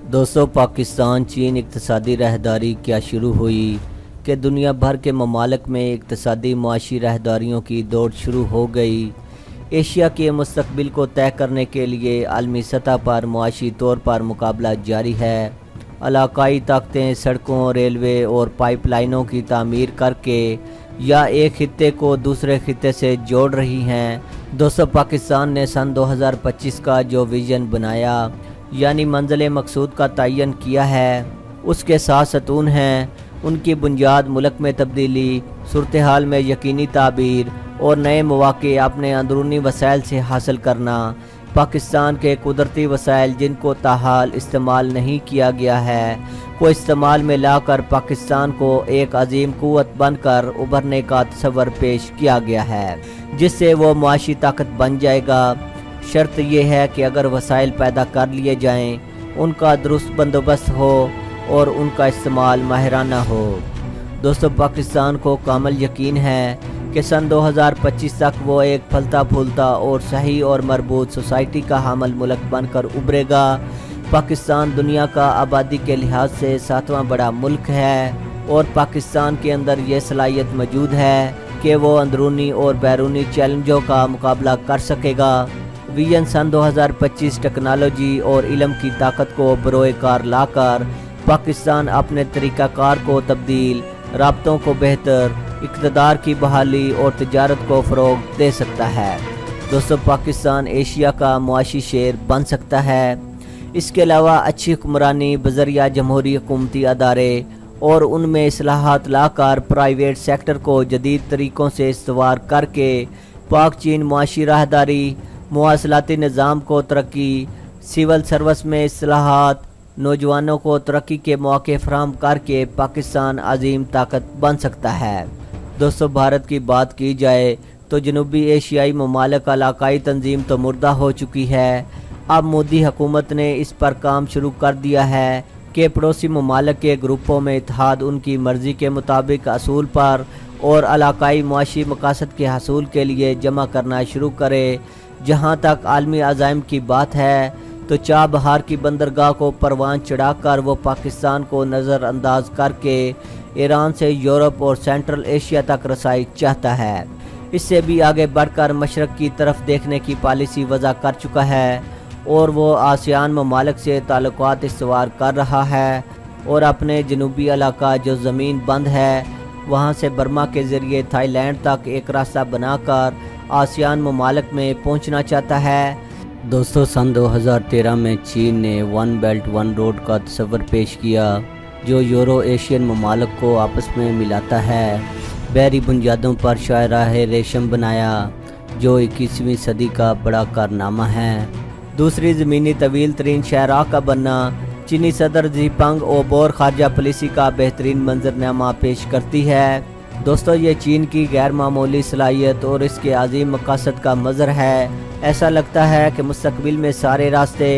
दोस्तों, पाकिस्तान चीन इक़्तिसादी राहदारी क्या शुरू हुई कि दुनिया भर के ममालिक में इक़्तिसादी मुआशी राहदारियों की दौड़ शुरू हो गई। एशिया के मुस्तक़बिल को तय करने के लिए आलमी सतह पर मुआशी तौर पर मुकाबला जारी है। इलाकाई ताकतें सड़कों, रेलवे और पाइपलाइनों की तामीर करके या एक खित्ते को दूसरे खित्ते से जोड़ रही हैं। दोस्तों, पाकिस्तान ने सन 2025 का जो विज़न बनाया यानी मंजिल मकसूद का तयन किया है, उसके 7 सतून हैं। उनकी बुनियाद मुल्क में तब्दीली, सूरत हाल में यकीनी ताबीर और नए मौक़े अपने अंदरूनी वसाइल से हासिल करना। पाकिस्तान के कुदरती वसाइल जिनको ताहाल इस्तेमाल नहीं किया गया है, को इस्तेमाल में लाकर पाकिस्तान को एक अजीम क़ुव्वत बनकर उभरने का तस्वर पेश किया गया है, जिससे वो मुआशी ताकत बन जाएगा। शर्त यह है कि अगर वसाइल पैदा कर लिए जाएं, उनका दुरुस्त बंदोबस्त हो और उनका इस्तेमाल माहिराना हो। दोस्तों, पाकिस्तान को कामिल यकीन है कि सन 2025 तक वो एक फलता फूलता और सही और मरबूत सोसाइटी का हामिल मुल्क बनकर उभरेगा। पाकिस्तान दुनिया का आबादी के लिहाज से 7वां बड़ा मुल्क है और पाकिस्तान के अंदर ये सलाहियत मौजूद है कि वो अंदरूनी और बैरूनी चैलेंजों का मुकाबला कर सकेगा। विजन सन 2025 टेक्नोलॉजी और इल्म की ताकत को बरोए कार लाकर पाकिस्तान अपने तरीक़ाकार को तब्दील, राब्तों को बेहतर, इक़्तिदार की बहाली और तिजारत को फ़रोग़ दे सकता है। दोस्तों, पाकिस्तान एशिया का मुआशी शेर बन सकता है। इसके अलावा अच्छी हुक्मरानी बज़रिया जमहूरी हुकूमती अदारे और उनमें इस्लाहात लाकर प्राइवेट सेक्टर को जदीद तरीक़ों से इस्तवार करके पाक चीन मुआशी राहदारी, मुवासलाती निज़ाम को तरक्की, सिविल सर्विस में इस्लाहात, नौजवानों को तरक्की के मौके फराहम करके पाकिस्तान अजीम ताकत बन सकता है। दोस्तों, भारत की बात की जाए तो जनूबी एशियाई ममालिक इलाकाई तंजीम तो मुर्दा हो चुकी है। अब मोदी हुकूमत ने इस पर काम शुरू कर दिया है कि पड़ोसी ममालिक के ग्रुपों में इत्तेहाद उनकी मर्ज़ी के मुताबिक असूल पर और इलाकाई मुआशी मकासद के हसूल के लिए जमा करना शुरू करे। जहाँ तक आलमी अज़ाइम की बात है तो चाबहार की बंदरगाह को परवान चढ़ाकर वो पाकिस्तान को नज़रअंदाज करके ईरान से यूरोप और सेंट्रल एशिया तक रसाई चाहता है। इससे भी आगे बढ़कर मशरक़ की तरफ देखने की पॉलिसी वज़ा कर चुका है और वो आसियान ममालिक से ताल्लुकात इस्तवार कर रहा है और अपने जनूबी इलाका जो ज़मीन बंद है वहाँ से बर्मा के ज़रिए थाईलैंड तक एक रास्ता बनाकर आसियान ममालिक में पहुँचना चाहता है। दोस्तों, सन 2013 में चीन ने वन बेल्ट वन रोड का तस्वर पेश किया जो यूरो एशियन ममालिक को आपस में मिलाता है। बहरी बुनियादों पर शाहराह रेशम बनाया जो 21वीं सदी का बड़ा कारनामा है। दूसरी ज़मीनी तवील तरीन शाहराह का बनना चीनी सदर जीपंग ओबोर खारजा पॉलिसी का बेहतरीन मंजरनामा पेश करती है। दोस्तों, ये चीन की गैर मामूली सलाहियत और इसके अजीम मकासद का मज़र है। ऐसा लगता है कि मुस्तकबिल में सारे रास्ते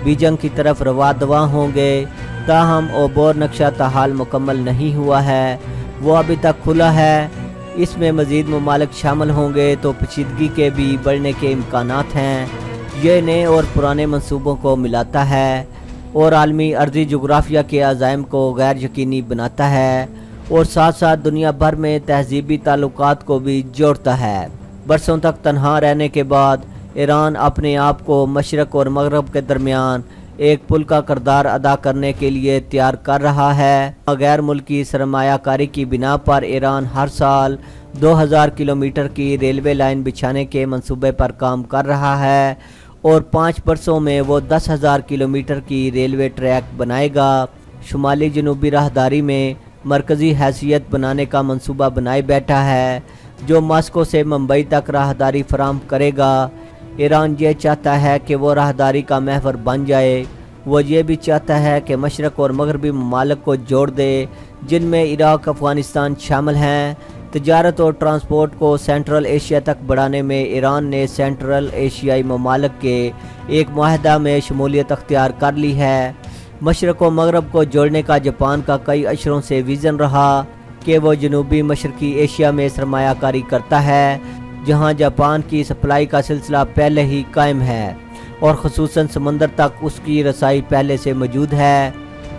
बीजिंग की तरफ रवा दवा होंगे। ताहम ओबोर नक्शा ताहाल मुकम्मल नहीं हुआ है, वो अभी तक खुला है। इसमें मज़ीद ममालिक शामिल होंगे तो पेचीदगी के भी बढ़ने के इम्कानात हैं। ये नए और पुराने मंसूबों को मिलाता है और आलमी अर्ज़ी जोग्राफिया के अज़ाइम को गैर यकीनी बनाता है और साथ साथ दुनिया भर में तहज़ीबी ताल्लुकात को भी जोड़ता है। बरसों तक तन्हा रहने के बाद ईरान अपने आप को मशरक़ और मगरब के दरमियान एक पुल का किरदार अदा करने के लिए तैयार कर रहा है। गैर मुल्की सरमायाकारी की बिना पर ईरान हर साल 2000 किलोमीटर की रेलवे लाइन बिछाने के मंसूबे पर काम कर रहा है और 5 बरसों में वो 10,000 किलोमीटर की रेलवे ट्रैक बनाएगा। शुमाली जनूबी राहदारी में मरकज़ी हैसियत बनाने का मंसूबा बनाए बैठा है जो मास्को से मुंबई तक राहदारी फराहम करेगा। ईरान ये चाहता है कि वो राहदारी का महवर बन जाए। वो ये भी चाहता है कि मशरक़ और मगरबी ममालिक को जोड़ दे जिनमें इराक़, अफ़गानिस्तान शामिल हैं। तिजारत और ट्रांसपोर्ट को सेंट्रल एशिया तक बढ़ाने में ईरान ने सेंट्रल एशियाई ममालिक के एक मुआहदा में शमूलियत अख्तियार कर ली है। मशरक़ व मगरब को जोड़ने का जापान का कई अशरों से विज़न रहा कि वो जनूबी मशरक़ी एशिया में सरमायाकारी करता है जहां जापान की सप्लाई का सिलसिला पहले ही कायम है اور خصوصاً سمندر تک اس کی رسائی پہلے سے موجود ہے۔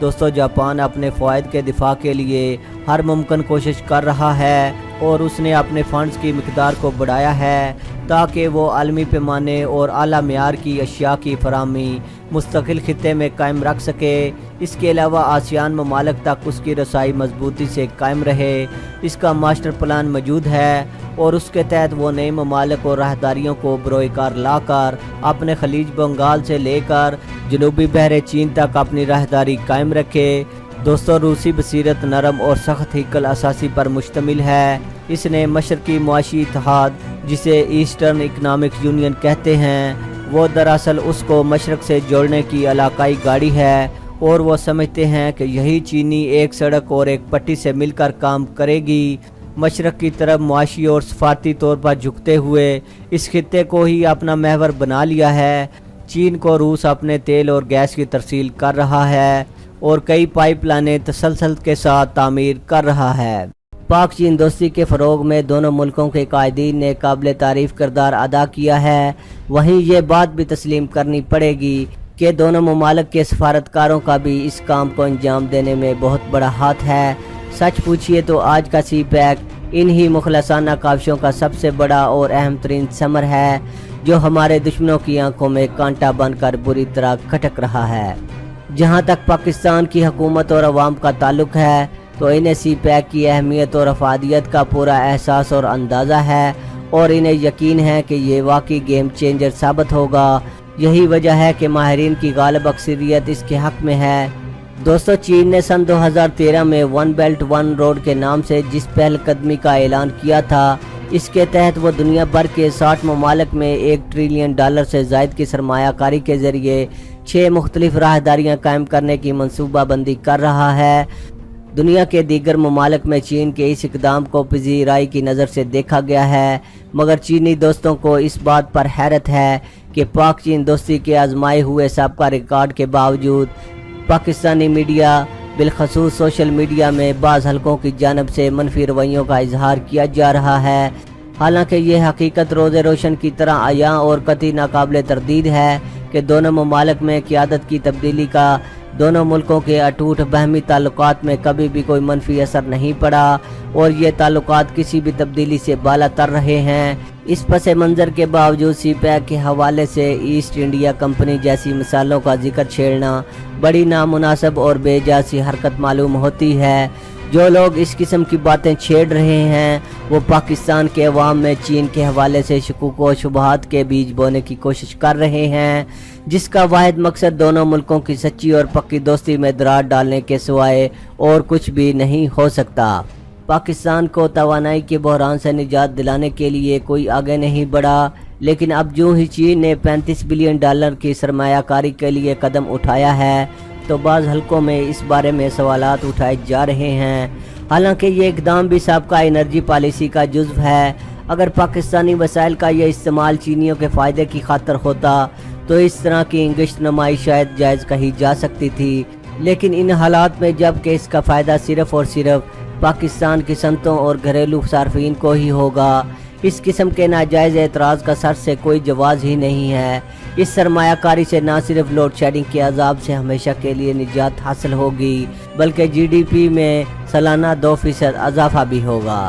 دوستو، جاپان اپنے فوائد کے دفاع کے لیے ہر ممکن کوشش کر رہا ہے اور اس نے اپنے فنڈز کی مقدار کو بڑھایا ہے تاکہ وہ عالمی پیمانے اور اعلیٰ معیار کی اشیاء کی فراہمی مستقل خطے میں قائم رکھ سکے۔ اس کے علاوہ آسیان ممالک تک اس کی رسائی مضبوطی سے قائم رہے۔ اس کا ماسٹر پلان موجود ہے اور اس کے تحت وہ نئے ممالک اور راہداریوں کو بروئے کار لا کر اپنے خلیج بنگال سے لے کر جنوبی بحر چین تک اپنی راہداری قائم رکھے۔ دوستو، روسی بصیرت نرم اور سخت ہیکل اساسی پر مشتمل ہے۔ اس نے مشرقی معاشی اتحاد، جسے ایسٹرن اکنامک یونین کہتے ہیں، وہ دراصل اس کو مشرق سے جوڑنے کی علاقائی گاڑی ہے اور وہ سمجھتے ہیں کہ یہی چینی ایک سڑک اور ایک پٹی سے مل کر کام کرے گی۔ مشرق کی طرف معاشی اور سفارتی طور پر جھکتے ہوئے اس خطے کو ہی اپنا محور بنا لیا ہے۔ چین کو روس اپنے تیل اور گیس کی ترسیل کر رہا ہے اور کئی پائپ لائنیں تسلسل کے ساتھ تعمیر کر رہا ہے۔ پاک چین دوستی کے فروغ میں دونوں ملکوں کے قائدین نے قابل تعریف کردار ادا کیا ہے۔ وہیں یہ بات بھی تسلیم کرنی پڑے گی کہ دونوں ممالک کے سفارتکاروں کا بھی اس کام کو انجام دینے میں بہت بڑا ہاتھ ہے۔ سچ پوچھئے تو آج کا سی پیک انہی مخلصانہ کاوشوں کا سب سے بڑا اور اہم ترین ثمر ہے، جو ہمارے دشمنوں کی آنکھوں میں کانٹا بن کر بری طرح کھٹک رہا ہے۔ جہاں تک پاکستان کی حکومت اور عوام کا تعلق ہے تو انہیں سی پیک کی اہمیت اور افادیت کا پورا احساس اور اندازہ ہے اور انہیں یقین ہے کہ یہ واقعی گیم چینجر ثابت ہوگا۔ یہی وجہ ہے کہ ماہرین کی غالب اکثریت اس کے حق میں ہے۔ دوستو، چین نے سن 2013 میں ون بیلٹ ون روڈ کے نام سے جس پہل قدمی کا اعلان کیا تھا، اس کے تحت وہ دنیا بھر کے 60 ممالک میں $1 ٹریلین سے زائد کی سرمایہ کاری کے ذریعے 6 مختلف راہداریاں قائم کرنے کی منصوبہ بندی کر رہا ہے۔ دنیا کے دیگر ممالک میں چین کے اس اقدام کو پذیرائی کی نظر سے دیکھا گیا ہے، مگر چینی دوستوں کو اس بات پر حیرت ہے کہ پاک چین دوستی کے آزمائے ہوئے سابقہ ریکارڈ کے باوجود پاکستانی میڈیا، بالخصوص سوشل میڈیا میں بعض حلقوں کی جانب سے منفی رویوں کا اظہار کیا جا رہا ہے۔ حالانکہ یہ حقیقت روز روشن کی طرح عیاں اور قطعی ناقابل تردید ہے کہ دونوں ممالک میں قیادت کی تبدیلی کا دونوں ملکوں کے اٹوٹ باہمی تعلقات میں کبھی بھی کوئی منفی اثر نہیں پڑا اور یہ تعلقات کسی بھی تبدیلی سے بالا تر رہے ہیں۔ اس پس منظر کے باوجود سی پیک کے حوالے سے ایسٹ انڈیا کمپنی جیسی مثالوں کا ذکر چھیڑنا بڑی نامناسب اور بے جا سی حرکت معلوم ہوتی ہے۔ جو لوگ اس قسم کی باتیں چھیڑ رہے ہیں وہ پاکستان کے عوام میں چین کے حوالے سے شکوک و شبہات کے بیج بونے کی کوشش کر رہے ہیں، جس کا واحد مقصد دونوں ملکوں کی سچی اور پکی دوستی میں دراڑ ڈالنے کے سوائے اور کچھ بھی نہیں ہو سکتا۔ پاکستان کو توانائی کے بحران سے نجات دلانے کے لیے کوئی آگے نہیں بڑھا، لیکن اب جو ہی چین نے $35 بلین کی سرمایہ کاری کے لیے قدم اٹھایا ہے تو بعض حلقوں میں اس بارے میں سوالات اٹھائے جا رہے ہیں۔ حالانکہ یہ اقدام بھی سابقہ انرجی پالیسی کا جزو ہے۔ اگر پاکستانی وسائل کا یہ استعمال چینیوں کے فائدے کی خاطر ہوتا تو اس طرح کی انگشت نمائی شاید جائز کہی جا سکتی تھی، لیکن ان حالات میں جب کہ اس کا فائدہ صرف اور صرف پاکستان کی صنعتوں اور گھریلو صارفین کو ہی ہوگا، اس قسم کے ناجائز اعتراض کا سر سے کوئی جواز ہی نہیں ہے۔ اس سرمایہ کاری سے نہ صرف لوڈ شیڈنگ کے عذاب سے ہمیشہ کے لیے نجات حاصل ہوگی بلکہ GDP میں سالانہ 2% اضافہ بھی ہوگا۔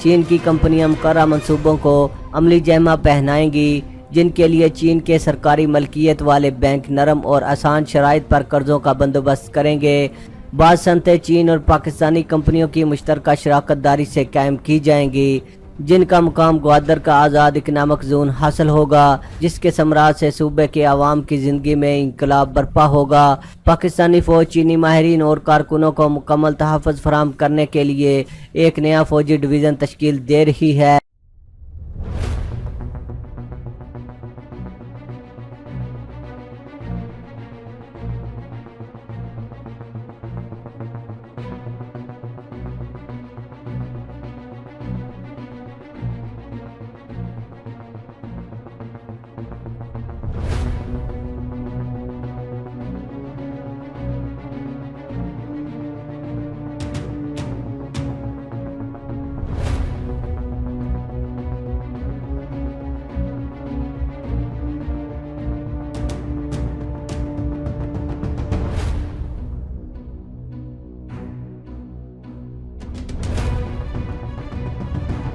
چین کی کمپنیاں مقررہ منصوبوں کو عملی جامہ پہنائیں گی، جن کے لیے چین کے سرکاری ملکیت والے بینک نرم اور آسان شرائط پر قرضوں کا بندوبست کریں گے۔ بعض صنعتیں چین اور پاکستانی کمپنیوں کی مشترکہ شراکت داری سے قائم کی جائیں گی، جن کا مقام گوادر کا آزاد اکنامک زون حاصل ہوگا، جس کے ثمرات سے صوبے کے عوام کی زندگی میں انقلاب برپا ہوگا۔ پاکستانی فوج چینی ماہرین اور کارکنوں کو مکمل تحفظ فراہم کرنے کے لیے ایک نیا فوجی ڈویژن تشکیل دے رہی ہے۔